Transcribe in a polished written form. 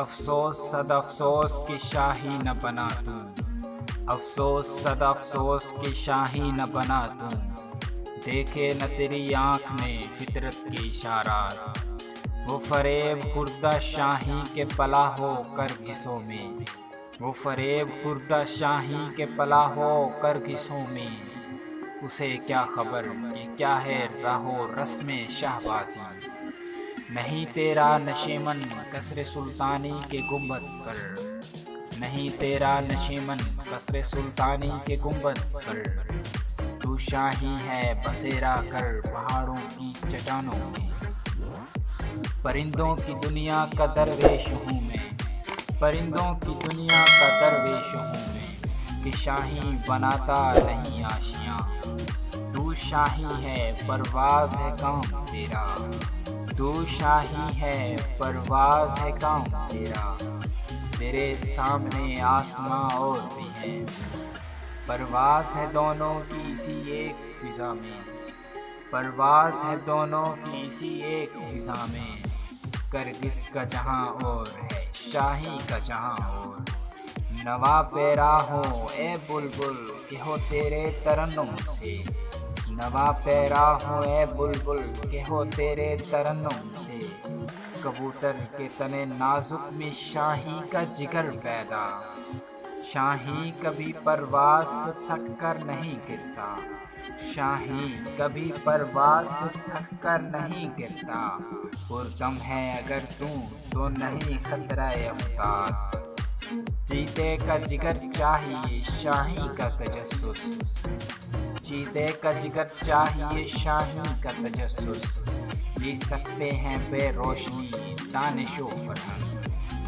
افسوس صد افسوس کہ شاہی نہ بنا تو، افسوس صد افسوس کہ شاہی نہ بنا تو، دیکھے نہ تیری آنکھ نے فطرت کے اشارات، وہ فریب خوردہ شاہی کے پلا ہو کر گھسوں میں، وہ فریب خوردہ شاہی کے پلا ہو کر گھسوں میں، اسے کیا خبر کہ کیا ہے راہ و رسم شہبازی، نہیں تیرا نشیمن قصر سلطانی کے گنبد پر، نہیں تیرا نشیمن قصر سلطانی کے گنبد پر، تو شاہی ہے بسیرا کر پہاڑوں کی چٹانوں میں، پرندوں کی دنیا کا درویش ہوں میں، پرندوں کی دنیا کا درویش ہوں میں، کہ شاہی بناتا نہیں آشیاں، تو شاہی ہے پرواز ہے کام تیرا، تو شاہی ہے پرواز ہے کام تیرا، تیرے سامنے آسماں اور بھی ہے، پرواز ہے دونوں کی اسی ایک فضا میں، پرواز ہے دونوں کی اسی ایک فضا میں، کرگس کا جہاں اور ہے شاہی کا جہاں اور، نوا پیرا ہو اے بلبل کہ ہو تیرے ترنم سے، نوا پیرا ہو اے بلبل کہ ہو تیرے ترنم سے، کبوتر کے تنے نازک میں شاہی کا جگر پیدا، شاہی کبھی پرواز سے تھک کر نہیں گرتا، شاہی کبھی پرواز سے تھک کر نہیں گرتا، پردم ہے اگر تو نہیں خطرہ افتاد، چیتے کا جگر چاہیے شاہی کا تجسس، چیتے کا جگر چاہیے شاہی کا تجسس، جی سکتے ہیں بے روشنی دانش و فرہنگ۔